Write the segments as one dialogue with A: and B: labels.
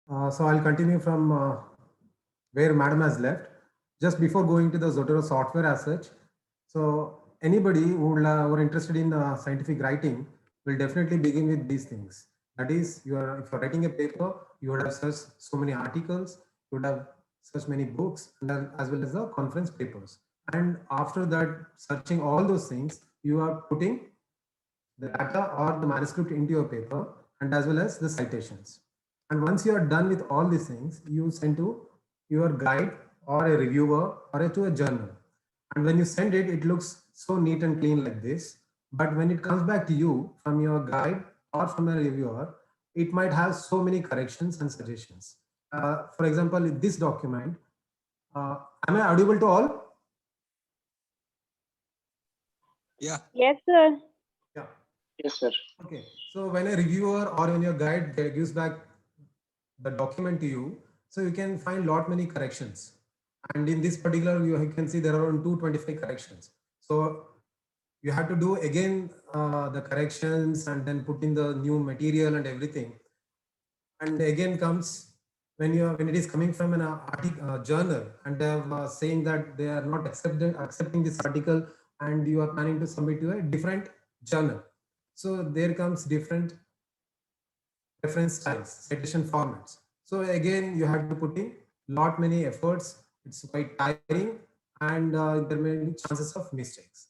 A: So I'll continue from where Madam has left. Just before going to the Zotero software as such, so anybody who are interested in scientific writing will definitely begin with these things. That is, if you're writing a paper, you would have searched so many articles, you would have searched many books, and then as well as the conference papers. And after that, searching all those things, you are putting the data or the manuscript into your paper and as well as the citations. And once you are done with all these things, you send to your guide or a reviewer or to a journal. And when you send it, it looks so neat and clean like this. But when it comes back to you from your guide or from a reviewer, it might have so many corrections and suggestions. For example, in this document, am I audible to all?
B: Yeah.
C: Yes, sir.
A: Yeah.
D: Yes, sir.
A: Okay. So when a reviewer or when your guide gives back the document to you, so you can find lot many corrections. And in this particular, you can see there are around 225 corrections. So you have to do again the corrections and then put in the new material and everything. And again comes when it is coming from an journal and they are saying that they are not accepting this article and you are planning to submit to a different journal. So there comes different reference styles, citation formats. So again, you have to put in lot many efforts. It's quite tiring and there may be chances of mistakes.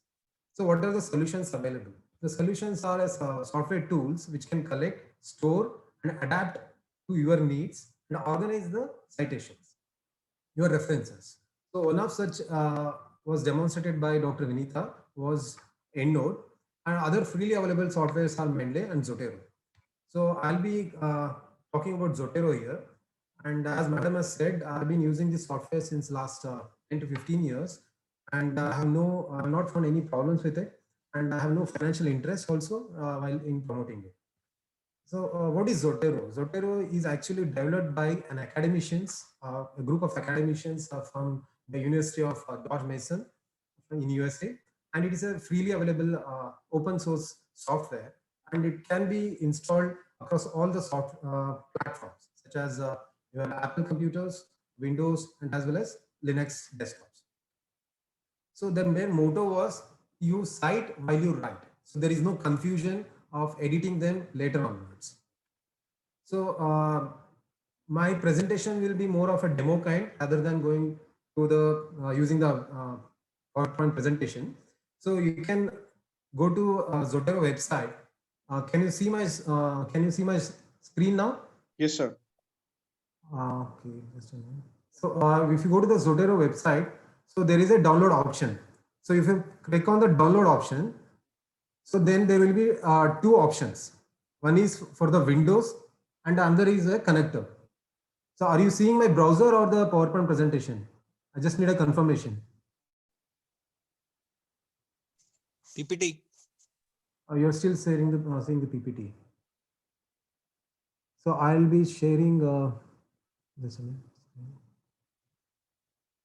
A: So what are the solutions available? The solutions are as software tools which can collect, store and adapt to your needs and organize the citations, your references. So one of such was demonstrated by Dr. Vinitha was EndNote, and other freely available softwares are Mendeley and Zotero. So I'll be talking about Zotero here. And as Madam has said, I've been using this software since last 10 to 15 years. And I have I've not found any problems with it. And I have no financial interest also while in promoting it. So what is Zotero? Zotero is actually developed by an academicians, a group of academicians from the University of George Mason in USA. And it is a freely available open source software. And it can be installed across all the platforms, such as your Apple computers, Windows, and as well as Linux desktops. So the main motto was you cite while you write. So there is no confusion of editing them later onwards. So my presentation will be more of a demo kind rather than going to the using the PowerPoint presentation. So you can go to Zotero website. Can you see my screen now?
D: Yes, sir.
A: Okay, just a minute. So if you go to the Zotero website, so there is a download option. So if you click on the download option, so then there will be two options. One is for the Windows and the other is a connector. So are you seeing my browser or the PowerPoint presentation? I just need a confirmation.
B: PPT.
A: You're still seeing the PPT. So I'll be sharing this one.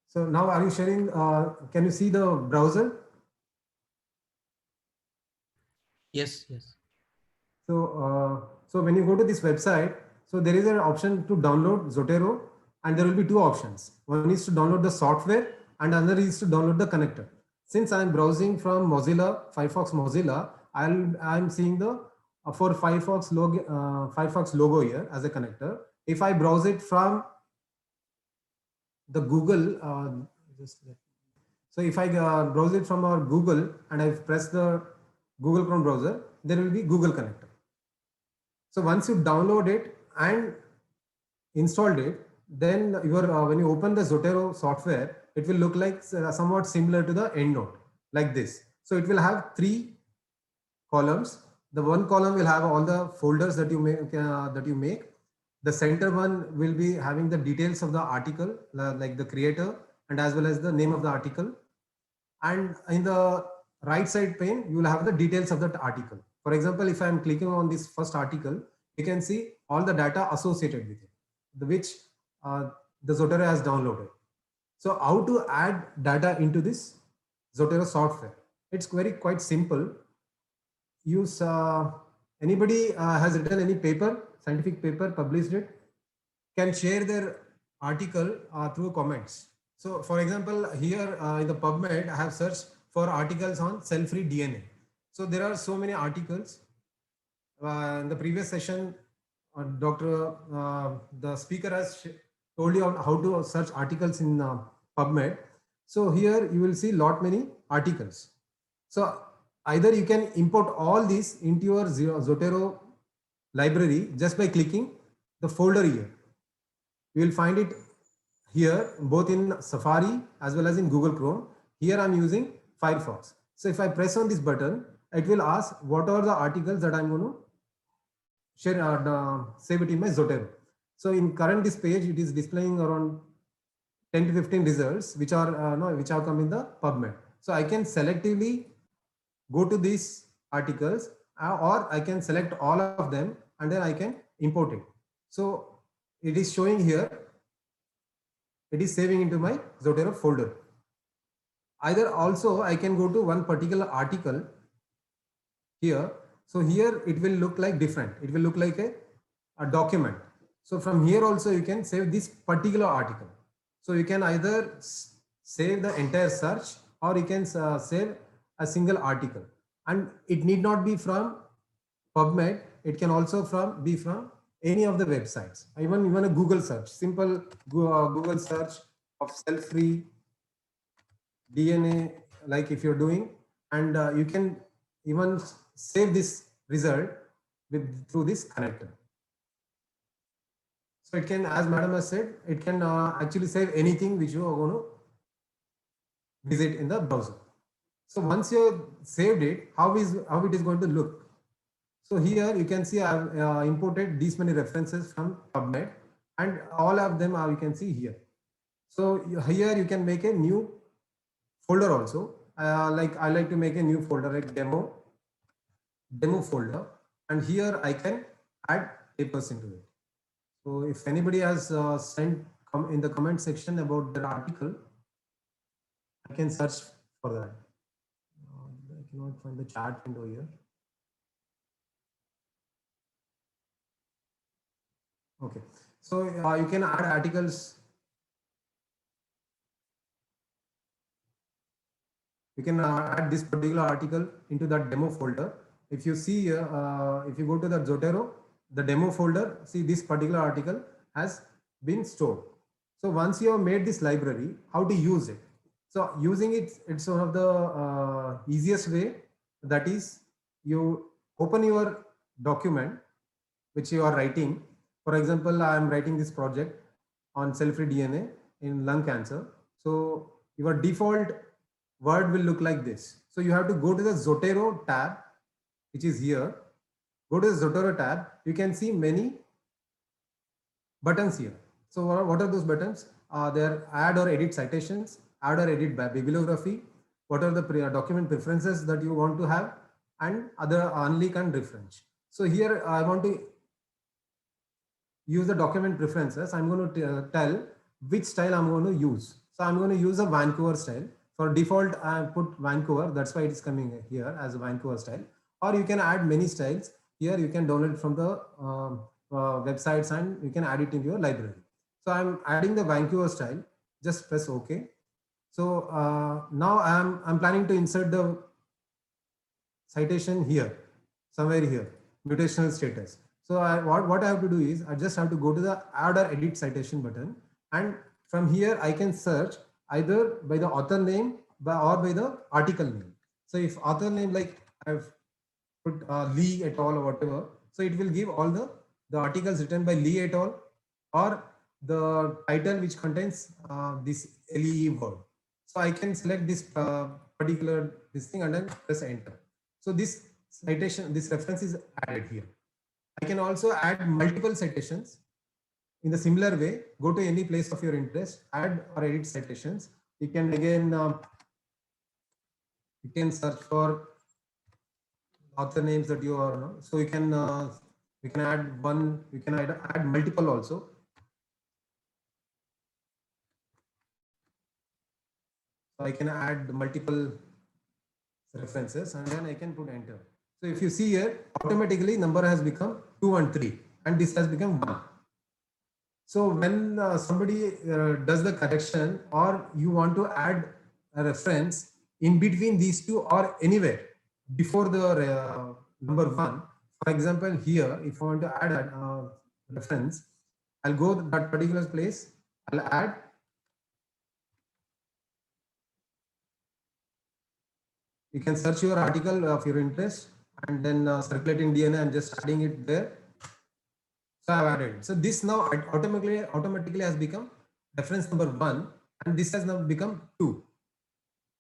A: So now are you sharing? Can you see the browser?
E: Yes, yes.
A: So when you go to this website, so there is an option to download Zotero, and there will be two options. One is to download the software, and another is to download the connector. Since I'm browsing from Mozilla, Firefox Mozilla, I'm seeing the for Firefox logo here as a connector. If I browse it from the Google, so if I browse it from our Google and I press the Google Chrome browser, there will be Google connector. So once you download it and installed it, then when you open the Zotero software, it will look like somewhat similar to the EndNote, like this. So it will have three columns. The one column will have all the folders that you make. The center one will be having the details of the article, like the creator and as well as the name of the article. And in the right side pane, you will have the details of that article. For example, if I am clicking on this first article, you can see all the data associated with it, which the Zotero has downloaded. So how to add data into this Zotero software? It's quite simple. Use anybody has written any paper, scientific paper, published it? can share their article through comments. So for example, here in the PubMed, I have searched for articles on cell-free DNA. So there are so many articles. In the previous session, the speaker has told you how to search articles in PubMed. So here you will see lot many articles. So either you can import all these into your Zotero library just by clicking the folder here. You will find it here both in Safari as well as in Google Chrome. Here I'm using Firefox. So if I press on this button, it will ask what are the articles that I'm going to share, save it in my Zotero. So in current this page, it is displaying around 10 to 15 results, which are which have come in the PubMed. So I can selectively go to these articles, or I can select all of them and then I can import it. So it is showing here, it is saving into my Zotero folder. Either also I can go to one particular article here. So here it will look like different. It will look like a document. So from here also you can save this particular article. So you can either save the entire search or you can save a single article. And it need not be from PubMed. It can also be from any of the websites. Even a Google search, simple Google search of cell-free DNA, like if you're doing, and you can even save this result through this connector. So it can, as madam has said, it can actually save anything which you are going to visit in the browser. So once you have saved it, how it is going to look? So here you can see I have imported these many references from PubMed, and all of them are, you can see here. So here you can make a new folder also. Like I like to make a new folder like demo folder, and here I can add papers into it. So if anybody has sent in the comment section about their article, I can search for that. I cannot find the chat window here. Okay, so you can add articles. You can add this particular article into that demo folder. If you see, if you go to the Zotero, the demo folder, see this particular article has been stored. So once you have made this library, how to use it? So using it, it's one of the easiest way. That is, you open your document which you are writing. For example, I am writing this project on cell-free DNA in lung cancer. So your default Word will look like this. So you have to go to the Zotero tab, which is here. Go to the Zotero tab. You can see many buttons here. So what are those buttons? There add or edit citations, add or edit bibliography. What are the document preferences that you want to have, and other unleak and reference. So here I want to use the document preferences. I'm going to tell which style I'm going to use. So I'm going to use a Vancouver style. For default, I put Vancouver. That's why it is coming here as a Vancouver style. Or you can add many styles. Here you can download from the websites and you can add it in your library. So I'm adding the Vancouver style. Just press OK. So now I'm planning to insert the citation here, somewhere here, mutational status. So what I have to do is I just have to go to the add or edit citation button, and from here I can search either by the author name or by the article name. So if author name, like I've put Lee et al or whatever, so it will give all the articles written by Lee et al, or the title which contains this LEE word. So I can select this particular this thing and then press enter. So this citation, this reference is added here. I can also add multiple citations in the similar way. Go to any place of your interest, add or edit citations. You can again you can search for author names that you are. So you can add one. You can add multiple also. So I can add multiple references and then I can put enter. So if you see here, automatically number has become 2 and 3, and this has become 1. So when somebody does the correction, or you want to add a reference in between these two or anywhere before the number one, for example, here, if I want to add a reference, I'll go to that particular place, I'll add. You can search your article of your interest and then circulating DNA. I'm just adding it there. So I've added it. So this now automatically has become reference number one, and this has now become two.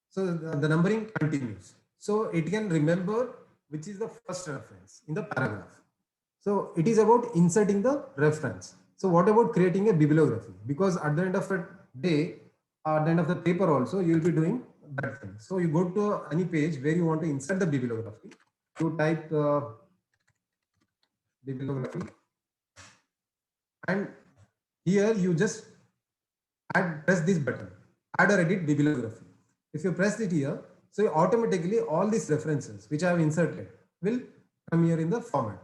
A: So the numbering continues. So it can remember which is the first reference in the paragraph. So it is about inserting the reference. So what about creating a bibliography? Because at the end of the day, at the end of the paper also, you will be doing that thing. So you go to any page where you want to insert the bibliography. You type bibliography, and here you just press this button, add or edit bibliography. If you press it here, so automatically all these references which I have inserted will come here in the format.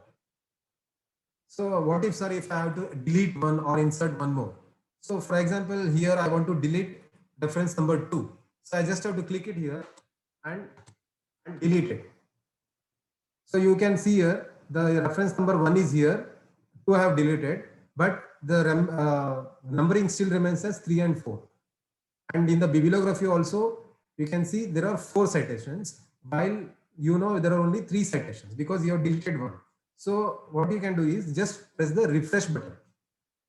A: So what if, sir, if I have to delete one or insert one more? So for example, here I want to delete reference number 2. So I just have to click it here and delete it. So you can see here the reference number 1 is here, 2 I have deleted, but the numbering still remains as 3 and 4. And in the bibliography also, you can see there are 4 citations, while there are only 3 citations because you have deleted one. So what you can do is just press the refresh button.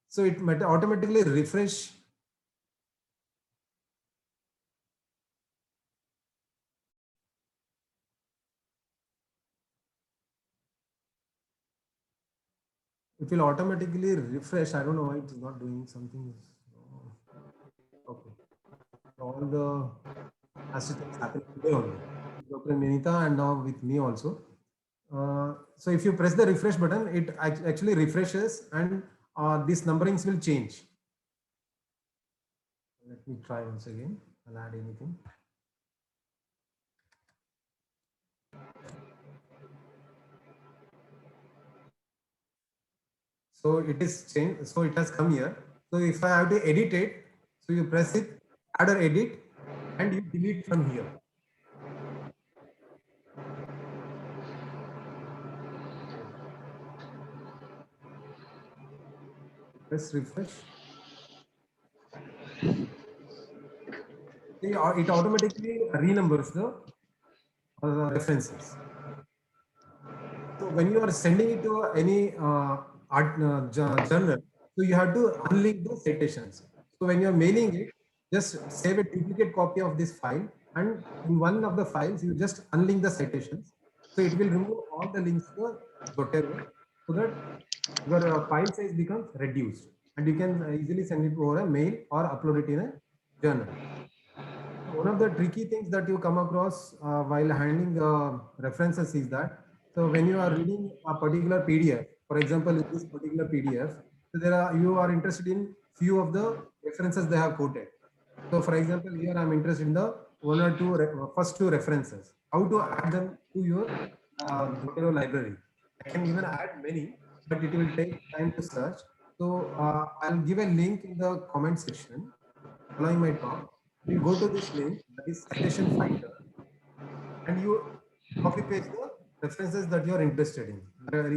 A: So it might automatically refresh. It will automatically refresh. I don't know why it is not doing something. Okay. All the assistants happening today only. Dr. Ninita and now with me also. So if you press the refresh button, it actually refreshes, and these numberings will change. Let me try once again. I'll add anything. So it is changed. So it has come here. So if I have to edit it, so you press it, add or edit, and you delete from here. Press refresh. See, it automatically renumbers the references. So when you are sending it to any journal, so you have to unlink the citations. So when you are mailing it, just save a duplicate copy of this file, and in one of the files, you just unlink the citations. So it will remove all the links to Zotero, so that your file size becomes reduced, and you can easily send it over a mail or upload it in a journal. One of the tricky things that you come across while handling references is that, so when you are reading a particular PDF, for example, in this particular PDF, so you are interested in few of the references they have quoted. So for example, here I'm interested in the one or two first two references. How to add them to your Zotero library? I can even add many, but it will take time to search. So I'll give a link in the comment section following my talk. You go to this link, that is citation finder, and you copy paste the references that you are interested in.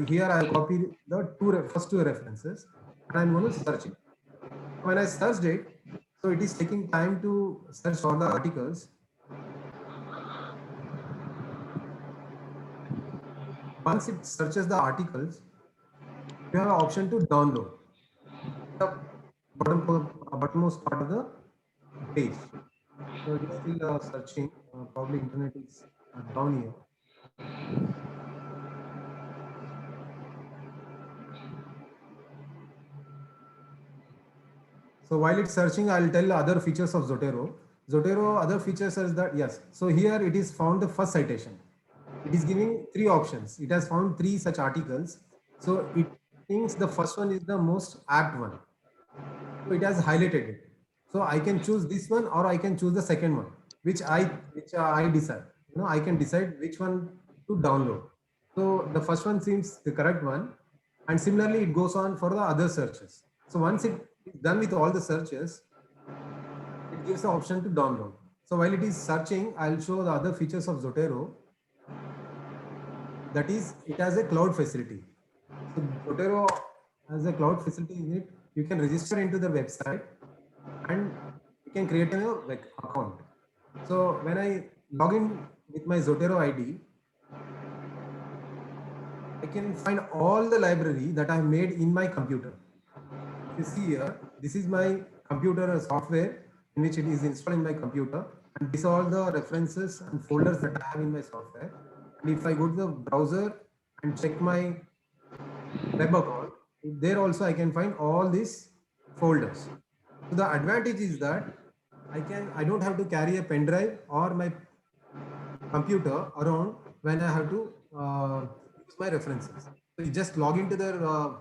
A: Here I'll copy the first two references, and I'm going to search it. When I searched it, so it is taking time to search all the articles. Once it searches the articles, you have an option to download the bottommost part of the page. So it is still searching. Probably internet is down here. So while it's searching, I'll tell other features of Zotero. Zotero other features is that, yes. So here it is found the first citation. It is giving 3 options. It has found 3 such articles. So it thinks the first one is the most apt one. So it has highlighted it. So I can choose this one, or I can choose the second one, which I decide. I can decide which one to download. So the first one seems the correct one, and similarly it goes on for the other searches. So once it is done with all the searches, it gives the option to download. So while it is searching, I'll show the other features of Zotero. That is, it has a cloud facility. So Zotero has a cloud facility in it. You can register into the website and you can create a account. So when I log in with my Zotero ID, I can find all the library that I made in my computer. If you see here, this is my computer software in which it is installed in my computer, and these are all the references and folders that I have in my software. And if I go to the browser and check my web account, there also I can find all these folders. So the advantage is that I don't have to carry a pen drive or my computer around when I have to use my references. So you just log into the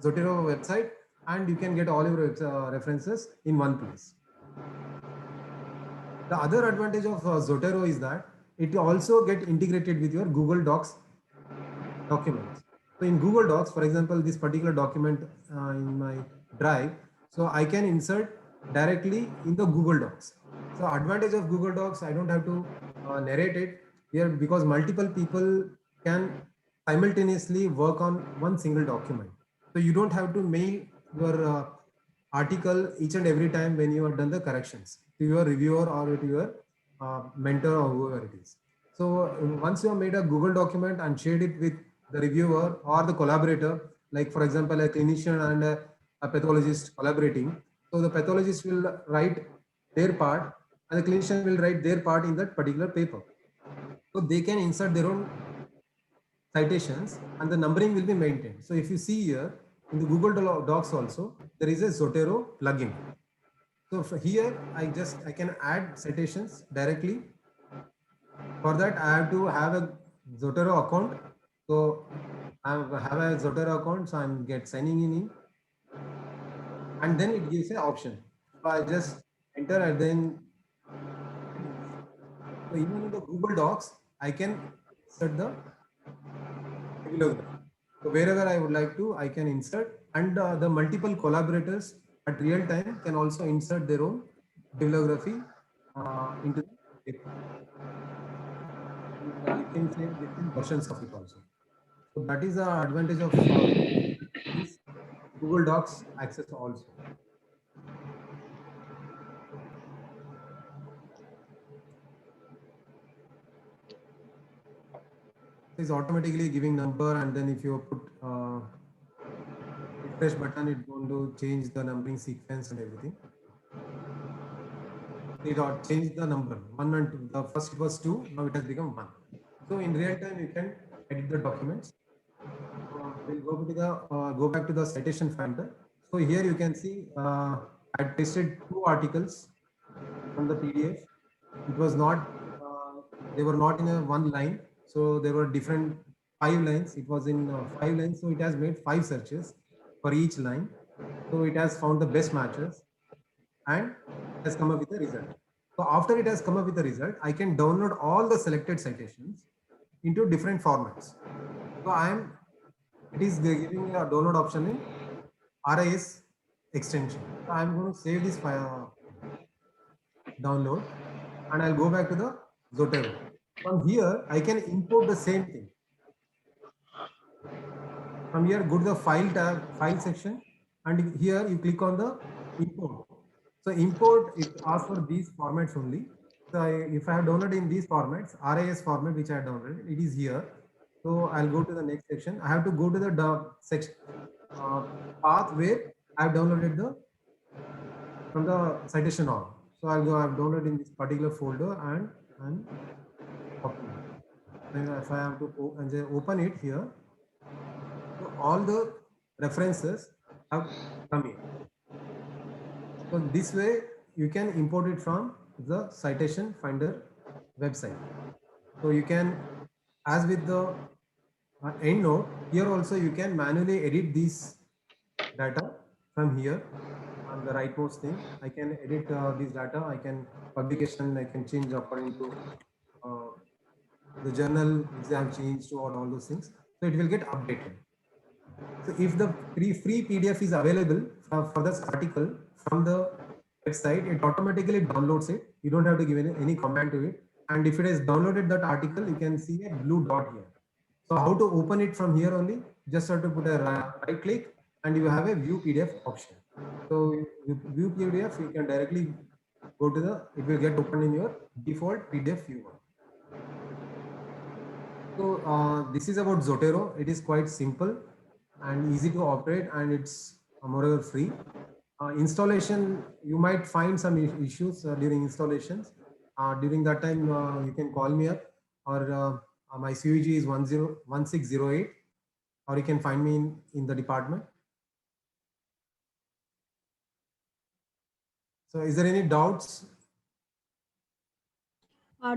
A: Zotero website and you can get all your references in one place. The other advantage of Zotero is that it also get integrated with your Google Docs documents. So in Google Docs, for example, this particular document in my drive, so I can insert directly in the Google Docs. So advantage of Google Docs, I don't have to narrate it here because multiple people can simultaneously work on one single document. So you don't have to mail your article each and every time when you have done the corrections to your reviewer or to your mentor or whoever it is. So once you have made a Google document and shared it with the reviewer or the collaborator, like for example, a clinician and a pathologist collaborating. So the pathologist will write their part and the clinician will write their part in that particular paper. So they can insert their own citations and the numbering will be maintained. So if you see here in the Google Docs also, there is a Zotero plugin. So for here, I can add citations directly. For that, I have to have a Zotero account. So I have a Zotero account, so I'm signing in, and then it gives an option. So I just enter and then so even in the Google Docs, I can insert the bibliography. So wherever I would like to, I can insert, and the multiple collaborators at real time can also insert their own bibliography into the paper. And you can say different versions of it also. So that is the advantage of this Google Docs access also. It's automatically giving number, and then if you put refresh button, it's going to change the numbering sequence and everything. It changed the number 1 and 2. The first it was 2, now it has become 1. So in real time, you can edit the documents. We'll go back to the citation finder. So here you can see I pasted 2 articles from the PDF. It was not they were not in a one line, so there were different 5 lines. It was in 5 lines, so it has made 5 searches for each line. So it has found the best matches and has come up with a result. So after it has come up with a result, I can download all the selected citations into different formats. So it is giving a download option in RIS extension. So I'm going to save this file download and I'll go back to the Zotero. From here, I can import the same thing. From here, go to the file tab, file section, and here you click on the import. So import, it asks for these formats only. So if I have downloaded in these formats, RIS format, which I have downloaded, it is here. So I'll go to the next section. I have to go to the section path where I have downloaded from the citation org. So I've downloaded in this particular folder and copy. If I have to open it here, so all the references have come here. So this way you can import it from the citation finder website. So you can, as with the EndNote, here also you can manually edit these data from here on the rightmost thing. I can edit this data. I can publication. I can change according to the journal which I have changed to all those things. So it will get updated. So if the free PDF is available for this article from the website, it automatically downloads it. You don't have to give any command to it. And if it has downloaded that article, you can see a blue dot here. So how to open it from here only? Just have to put a right click and you have a view PDF option. So you view PDF, you can directly go to the, it will get opened in your default PDF viewer. So this is about Zotero. It is quite simple and easy to operate, and it's moreover free. Installation, you might find some issues during installations. During that time, you can call me up, or my CUG is 101608, or you can find me in the department. So is there any doubts?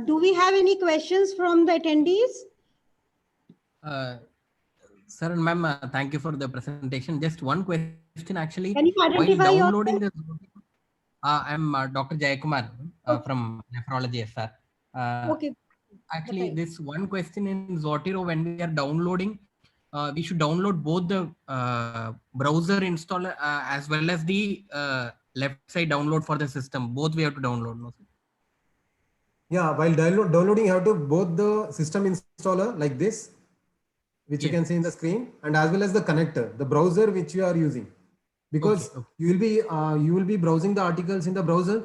C: Do we have any questions from the attendees?
E: Sir and ma'am, thank you for the presentation. Just one question actually.
C: Can you
E: While
C: identify
E: downloading
C: yourself?
E: this, I'm Dr. Jayakumar from nephrology, sir.
C: Okay.
E: Actually,
C: Okay.
E: this one question in Zotero, when we are downloading, we should download both the browser installer as well as the left side download for the system. Both we have to download. No, sir?
A: Yeah, while downloading, you have to both the system installer like this, which you
E: Yes.
A: can see in the screen, and as well as the connector, the browser which you are using, because
E: Okay.
A: you will be browsing the articles in the browser.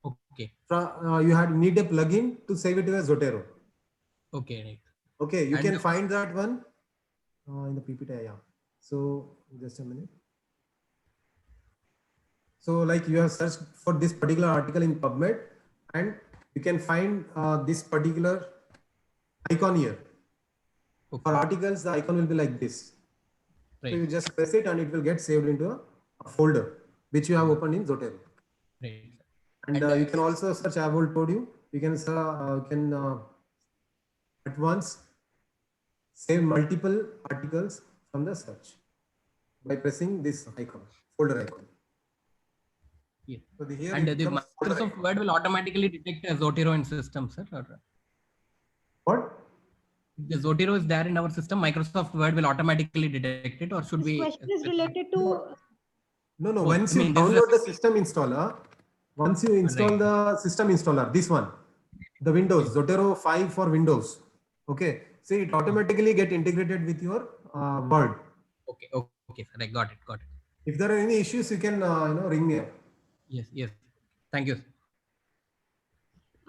E: Okay.
A: You need a plugin to save it to a Zotero.
E: Okay. Right.
A: Okay, you
E: And
A: can find that one in the PPT. Yeah. So just a minute. So like you have searched for this particular article in PubMed, and you can find this particular icon here.
E: Okay.
A: For articles, the icon will be like this.
E: Right.
A: So you just press it and it will get saved into a folder which you have opened in Zotero.
E: Right.
A: And you can also search, I have told you, you can at once save multiple articles from the search by pressing this icon, folder icon.
E: Yeah.
A: So here
E: And
A: it
E: the
A: becomes folder
E: Microsoft
A: icon.
E: Word will automatically detect a Zotero in system, sir. Or
A: What?
E: if the Zotero is there in our system, Microsoft Word will automatically detect it, or should
C: This
E: we?
C: question is related to.
A: No.
E: Both.
A: Once
E: I
A: you
E: mean, this is
A: download the system installer, once you install
E: Right.
A: the system installer, this one, the Windows, Zotero 5 for Windows. Okay. See, it automatically get integrated with your Word.
E: Okay. Okay, sir. I got it. Got it.
A: If there are any issues, you can ring me up.
E: Yes. Yes. Thank you. Sir.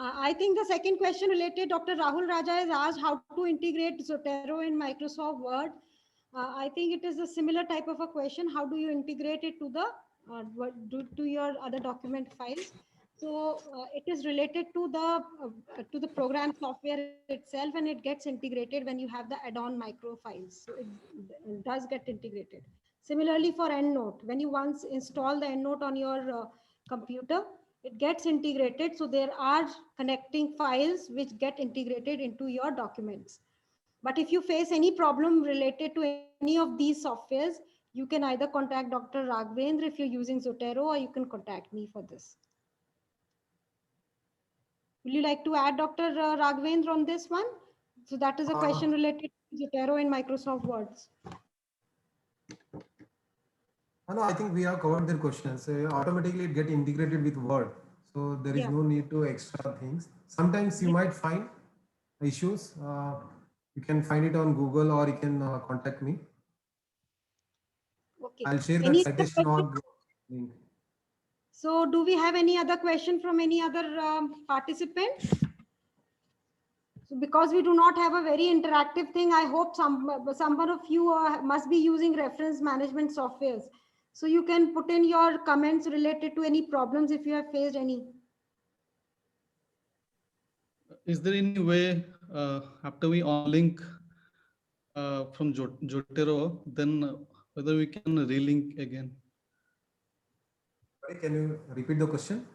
C: I think the second question related, Dr. Rahul Raja has asked how to integrate Zotero in Microsoft Word. I think it is a similar type of a question. How do you integrate it to the to your other document files? So it is related to the program software itself, and it gets integrated when you have the add-on micro files. So it does get integrated. Similarly for EndNote, when you once install the EndNote on your computer, it gets integrated. So there are connecting files which get integrated into your documents. But if you face any problem related to any of these softwares, you can either contact Dr. Raghavendra if you're using Zotero, or you can contact me for this. Will you like to add Dr. Raghavendra on this one? So that is a question related to Zotero in Microsoft Words.
A: No, I think we have covered their questions. Automatically it get integrated with Word. So there is no need to extra things. Sometimes you might find issues. You can find it on Google, or you can contact me.
C: Okay.
A: I'll share that
C: Any
A: citation.org link.
C: So do we have any other question from any other participant? So because we do not have a very interactive thing, I hope some of you must be using reference management softwares. So you can put in your comments related to any problems if you have faced any.
D: Is there any way after we unlink from Zotero, then whether we can relink again?
A: Sorry, can you repeat the question?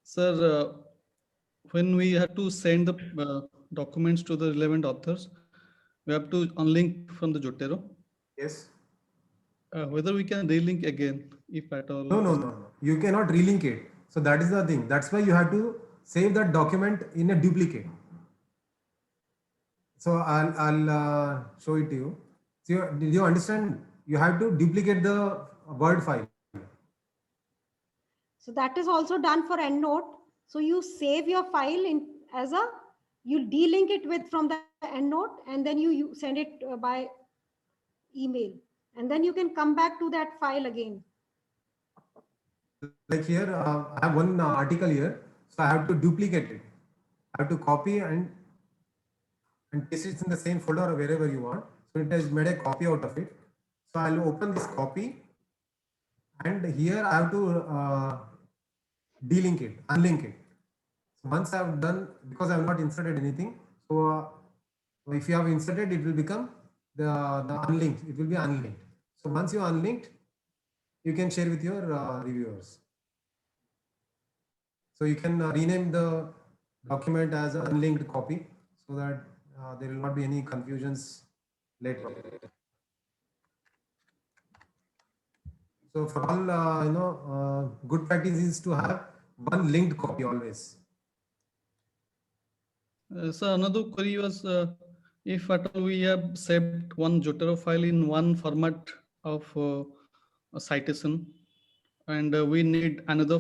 D: Sir, when we have to send the documents to the relevant authors, we have to unlink from the Zotero.
A: Yes.
D: Whether we can relink again, if at all.
A: No. You cannot relink it. So that is the thing. That's why you have to save that document in a duplicate. So I'll show it to you. So did you understand? You have to duplicate the Word file.
C: So that is also done for EndNote. So you save your file in as a, you delink it with from the EndNote, and then you send it by email, and then you can come back to that file again.
A: Like here, I have one article here, so I have to duplicate it. I have to copy and paste it in the same folder or wherever you want. So it has made a copy out of it. So I'll open this copy, and here I have to delink it, unlink it. So once I've done, because I have not inserted anything, so if you have inserted, it will become the unlinked. It will be unlinked. So once you unlinked, you can share with your reviewers. So you can rename the document as an unlinked copy, so that there will not be any confusions later. So for all, good practice is to have one linked copy always.
D: So another query was, if at all we have saved one Zotero file in one format of a citation, and we need another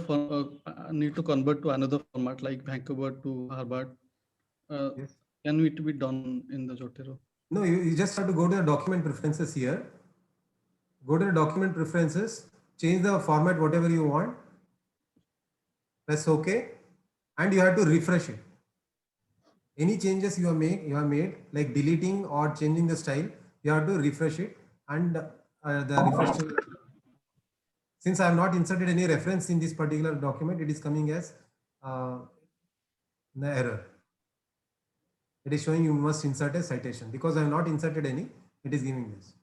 D: need to convert to another format like Vancouver to Harvard,
A: Yes.
D: can it be done in the Zotero?
A: No, you just have to go to the document preferences here. Go to the document preferences, change the format whatever you want. Press OK, and you have to refresh it. Any changes you have made, like deleting or changing the style, you have to refresh it, and the refresh will, since I have not inserted any reference in this particular document, it is coming as the error. It is showing you must insert a citation. Because I have not inserted any, it is giving this.